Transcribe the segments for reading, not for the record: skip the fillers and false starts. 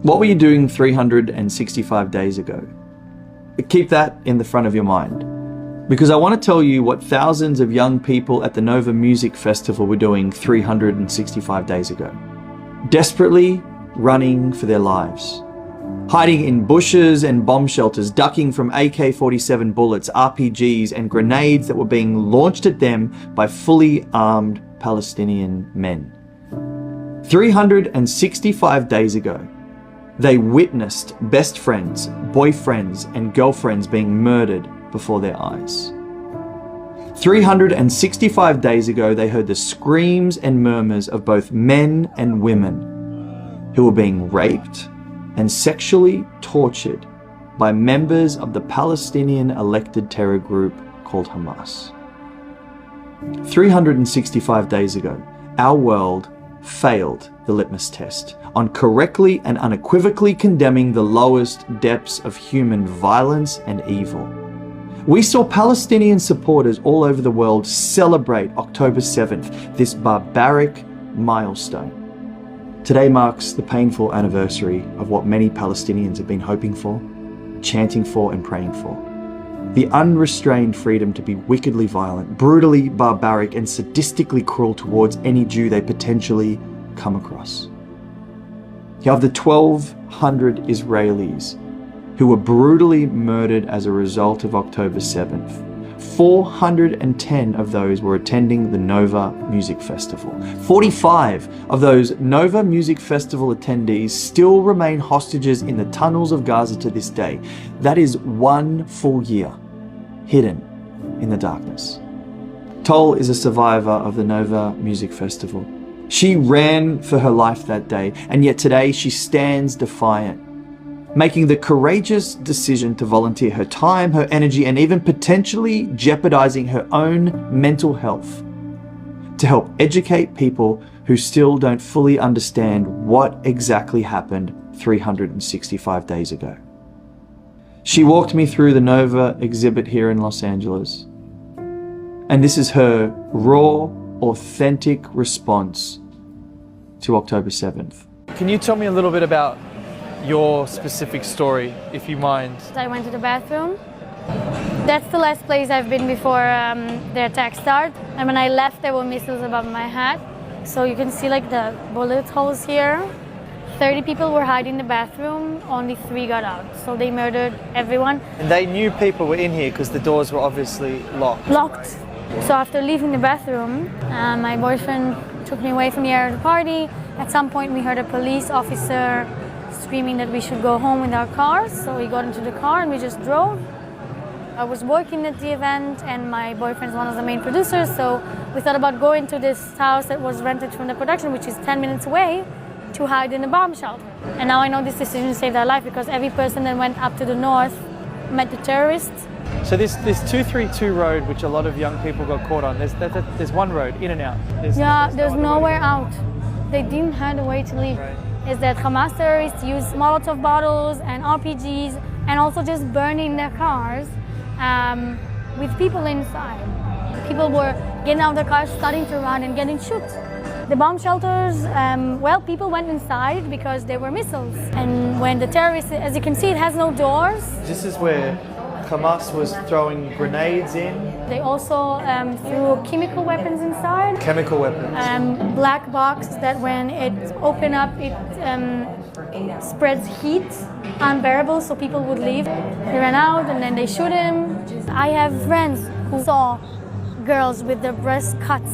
What were you doing 365 days ago? Keep that in the front of your mind, because I want to tell you what thousands of young people at the Nova Music Festival were doing 365 days ago. Desperately running for their lives. Hiding in bushes and bomb shelters, ducking from AK-47 bullets, RPGs and grenades that were being launched at them by fully armed Palestinian men. 365 days ago, they witnessed best friends, boyfriends and girlfriends being murdered before their eyes. 365 days ago, they heard the screams and murmurs of both men and women who were being raped and sexually tortured by members of the Palestinian elected terror group called Hamas. 365 days ago, our world failed the litmus test on correctly and unequivocally condemning the lowest depths of human violence and evil. We saw Palestinian supporters all over the world celebrate October 7th, this barbaric milestone. Today marks the painful anniversary of what many Palestinians have been hoping for, chanting for and praying for. The unrestrained freedom to be wickedly violent, brutally barbaric and sadistically cruel towards any Jew they potentially come across. Of the 1,200 Israelis who were brutally murdered as a result of October 7th, 410 of those were attending the Nova Music Festival. 45 of those Nova Music Festival attendees still remain hostages in the tunnels of Gaza to this day. That is 1 full year hidden in the darkness. Tol is a survivor of the Nova Music Festival. She ran for her life that day, and yet today she stands defiant, making the courageous decision to volunteer her time, her energy, and even potentially jeopardizing her own mental health to help educate people who still don't fully understand what exactly happened 365 days ago. She walked me through the Nova exhibit here in Los Angeles, and this is her raw, authentic response to October 7th. Can you tell me a little bit about your specific story, if you mind? I went to the bathroom. That's the last place I've been before the attack started. And when I left, there were missiles above my head. So you can see like the bullet holes here. 30 people were hiding in the bathroom, only 3 got out. So they murdered everyone. And they knew people were in here because the doors were obviously locked. Locked. So after leaving the bathroom, my boyfriend took me away from the area of the party. At some point we heard a police officer screaming that we should go home with our cars. So we got into the car and we just drove. I was working at the event and my boyfriend's one of the main producers, so we thought about going to this house that was rented from the production, which is 10 minutes away, to hide in a bomb shelter. And now I know this decision saved our life because every person that went up to the north met the terrorists. So this 232 road, which a lot of young people got caught on, there's one road in and out. There's nowhere out. They didn't have a way to leave. Right. Is that Hamas terrorists use Molotov bottles and RPGs and also just burning their cars with people inside. People were getting out of their cars, starting to run and getting shot. The bomb shelters, people went inside because there were missiles. And when the terrorists, as you can see, it has no doors. This is where Hamas was throwing grenades in. They also threw chemical weapons inside. Chemical weapons. Black box that when it opened up, it spreads heat unbearable, so people would leave. They ran out and then they shoot him. I have friends who saw girls with their breast cuts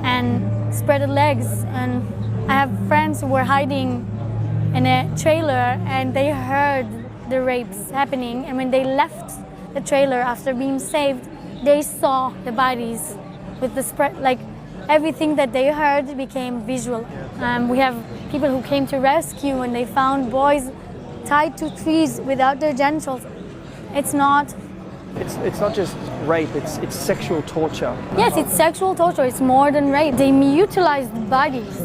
and spread legs, and I have friends who were hiding in a trailer and they heard the rapes happening, and when they left the trailer after being saved, they saw the bodies with the spread, like everything that they heard became visual. We have people who came to rescue and they found boys tied to trees without their genitals. It's not just rape, it's sexual torture. Yes, it's sexual torture. It's more than rape. They mutilized bodies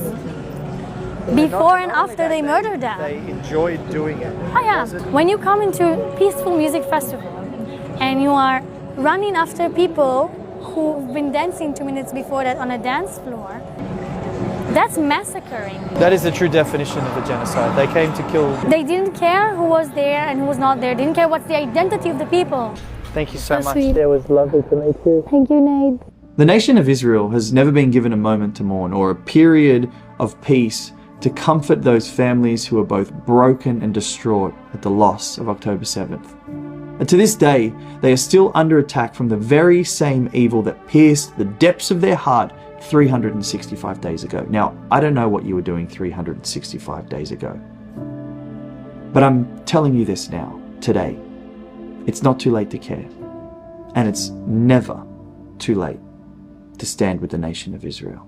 before and after they murdered them. They enjoyed doing it. Oh yeah. When you come into a peaceful music festival and you are running after people who've been dancing 2 minutes before that on a dance floor, That's massacring. That is the true definition of a genocide. They came to kill. They didn't care who was there and who was not there. They didn't care what's the identity of the people. Thank you so much. Sweet. It was lovely to meet you. Thank you, Nate. The nation of Israel has never been given a moment to mourn or a period of peace to comfort those families who are both broken and distraught at the loss of October 7th. And to this day, they are still under attack from the very same evil that pierced the depths of their heart 365 days ago. Now, I don't know what you were doing 365 days ago, but I'm telling you this now, today. It's not too late to care, and it's never too late to stand with the nation of Israel.